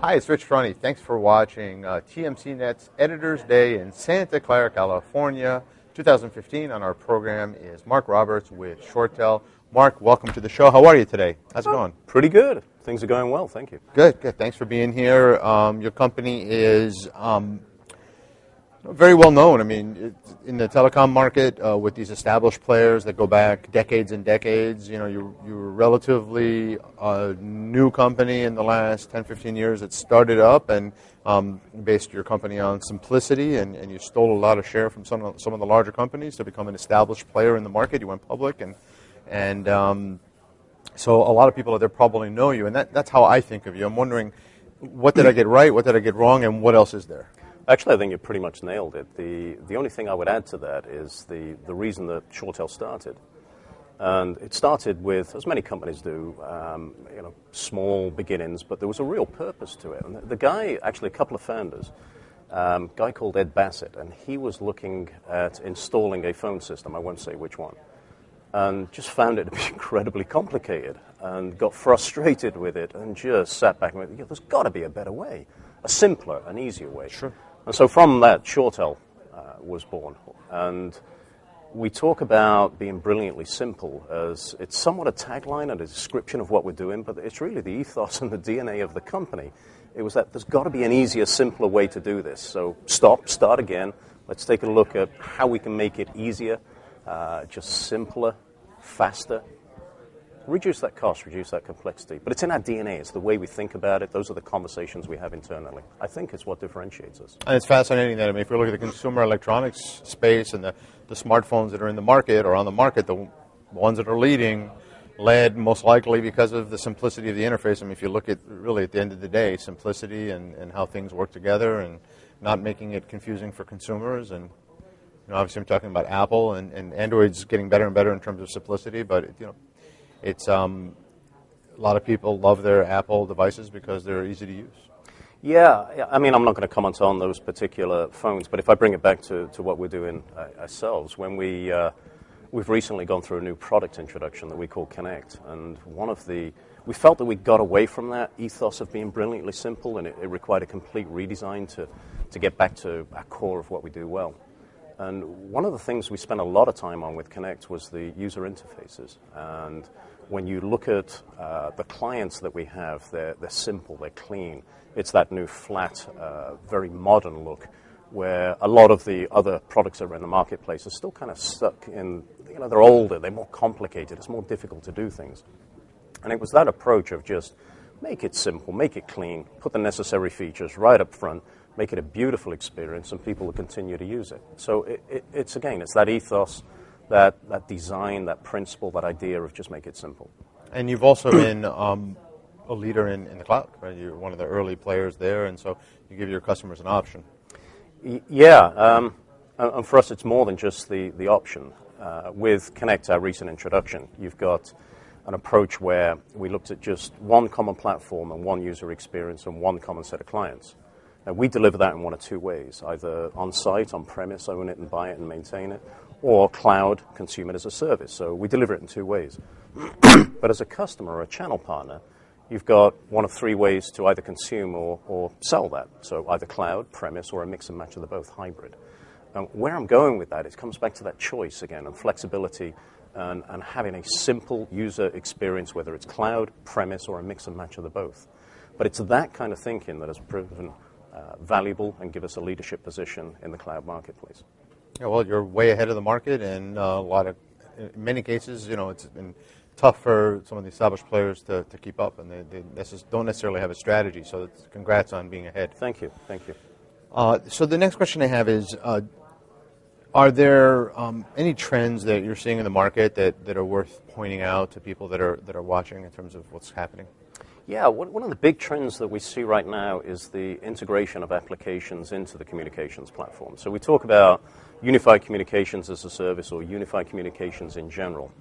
Hi, it's Rich Fronty. Thanks for watching TMC Net's Editor's Day in Santa Clara, California, 2015. On our program is Mark Roberts with ShoreTel. Mark, welcome to the show. How are you today? How's it going? Pretty good. Things are going well, thank you. Good, good. Thanks for being here. Your company is very well known. I mean, in the telecom market, with these established players that go back decades and decades, you know, you're relatively new company in the last 10, 15 years that started up and based your company on simplicity, and you stole a lot of share from some of the larger companies to become an established player in the market. You went public, and so a lot of people out there probably know you, and that's how I think of you. I'm wondering, what did I get right, what did I get wrong, and what else is there? Actually, I think you pretty much nailed it. The only thing I would add to that is the reason that ShoreTel started. And it started with, as many companies do, small beginnings, but there was a real purpose to it. And the guy, actually a couple of founders, a guy called Ed Bassett, and he was looking at installing a phone system, I won't say which one, and just found it to be incredibly complicated and got frustrated with it and just sat back and went, there's got to be a better way, a simpler, an easier way. Sure. And so from that, ShoreTel was born. And we talk about being brilliantly simple as it's somewhat a tagline and a description of what we're doing, but it's really the ethos and the DNA of the company. It was that there's got to be an easier, simpler way to do this. So start again. Let's take a look at how we can make it easier, just simpler, faster. Reduce that cost, reduce that complexity. But it's in our DNA. It's the way we think about it. Those are the conversations we have internally. I think it's what differentiates us. And it's fascinating that, I mean, if you look at the consumer electronics space and the smartphones that are in the market or on the market, the ones that are leading led most likely because of the simplicity of the interface. I mean, if you look at, really at the end of the day, simplicity and how things work together and not making it confusing for consumers. And obviously I'm talking about Apple, and Android's getting better and better in terms of simplicity, but it's a lot of people love their Apple devices because they're easy to use. Yeah, I mean, I'm not going to comment on those particular phones, but if I bring it back to what we're doing ourselves, when we've recently gone through a new product introduction that we call Connect, and we felt that we got away from that ethos of being brilliantly simple, and it required a complete redesign to get back to our core of what we do well. And one of the things we spent a lot of time on with Connect was the user interfaces. And when you look at the clients that we have, they're simple, they're clean. It's that new flat, very modern look where a lot of the other products that are in the marketplace are still kind of stuck in, they're older, they're more complicated, it's more difficult to do things. And it was that approach of just make it simple, make it clean, put the necessary features right up front, make it a beautiful experience, and people will continue to use it. So it's that ethos, that design, that principle, that idea of just make it simple. And you've also been a leader in the cloud, right? You're one of the early players there, and so you give your customers an option. Yeah, and for us it's more than just the option. With Connect, our recent introduction, you've got an approach where we looked at just one common platform and one user experience and one common set of clients. Now, we deliver that in one of two ways, either on-site, on-premise, own it and buy it and maintain it, or cloud, consume it as a service. So we deliver it in two ways. But as a customer or a channel partner, you've got one of three ways to either consume or sell that. So either cloud, premise, or a mix and match of the both, hybrid. And where I'm going with that, it comes back to that choice again and flexibility and having a simple user experience, whether it's cloud, premise, or a mix and match of the both. But it's that kind of thinking that has proven valuable and give us a leadership position in the cloud marketplace. Yeah, well, you're way ahead of the market, and in many cases, it's been tough for some of the established players to keep up, and they don't necessarily have a strategy. So congrats on being ahead. Thank you. So the next question I have is, are there any trends that you're seeing in the market that are worth pointing out to people that are watching in terms of what's happening? Yeah, one of the big trends that we see right now is the integration of applications into the communications platform. So we talk about unified communications as a service or unified communications in general.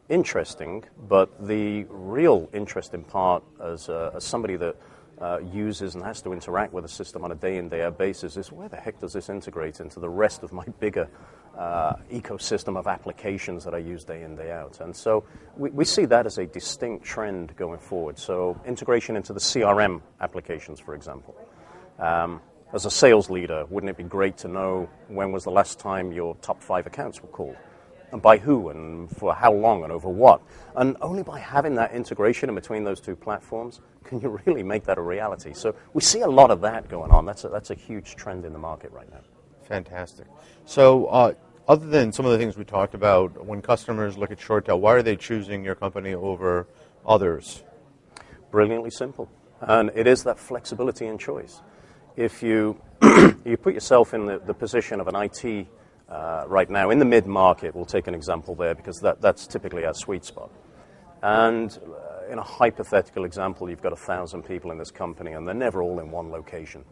Interesting, but the real interesting part as somebody that uses and has to interact with a system on a day-in, day-out basis is where the heck does this integrate into the rest of my bigger ecosystem of applications that I use day in, day out. And so we see that as a distinct trend going forward. So integration into the CRM applications, for example. As a sales leader, wouldn't it be great to know when was the last time your top 5 accounts were called? And by who, and for how long, and over what? And only by having that integration in between those two platforms can you really make that a reality. So we see a lot of that going on. That's a huge trend in the market right now. Fantastic. So other than some of the things we talked about, when customers look at ShoreTel, why are they choosing your company over others? Brilliantly simple. And it is that flexibility and choice. If you you put yourself in the position of an IT right now, in the mid-market, we'll take an example there because that's typically our sweet spot. And in a hypothetical example, you've got 1,000 people in this company and they're never all in one location.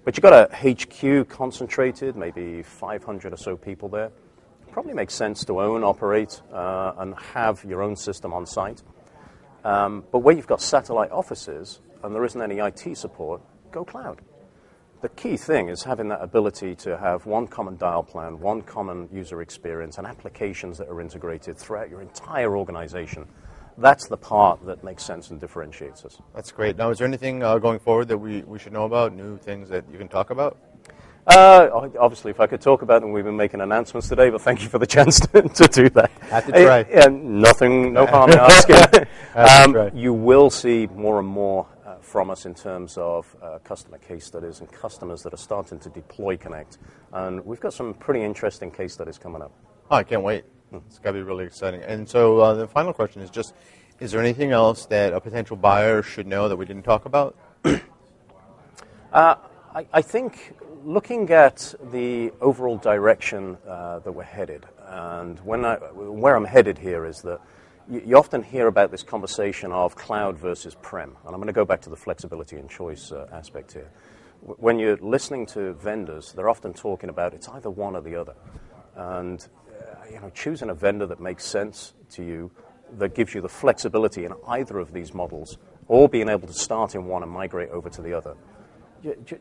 But you've got a HQ concentrated, maybe 500 or so people there. It probably makes sense to own, operate, and have your own system on site. But where you've got satellite offices and there isn't any IT support, go cloud. The key thing is having that ability to have one common dial plan, one common user experience, and applications that are integrated throughout your entire organization. That's the part that makes sense and differentiates us. That's great. Now, is there anything going forward that we should know about, new things that you can talk about? Obviously, if I could talk about them, we've been making announcements today, but thank you for the chance to do that. Have to try. No harm in asking. You will see more and more from us in terms of customer case studies and customers that are starting to deploy Connect. And we've got some pretty interesting case studies coming up. Oh, I can't wait. It's got to be really exciting. And so the final question is just, is there anything else that a potential buyer should know that we didn't talk about? I think looking at the overall direction that we're headed, and where I'm headed here is that you often hear about this conversation of cloud versus prem, and I'm going to go back to the flexibility and choice aspect here. When you're listening to vendors, they're often talking about it's either one or the other, and choosing a vendor that makes sense to you, that gives you the flexibility in either of these models, or being able to start in one and migrate over to the other.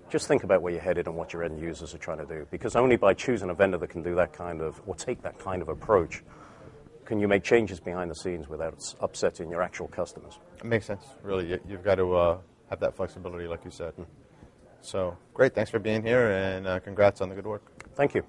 Just think about where you're headed and what your end users are trying to do, because only by choosing a vendor that can do that kind of, or take that kind of approach, can you make changes behind the scenes without upsetting your actual customers. It makes sense, really. You've got to have that flexibility, like you said. So, great. Thanks for being here, and congrats on the good work. Thank you.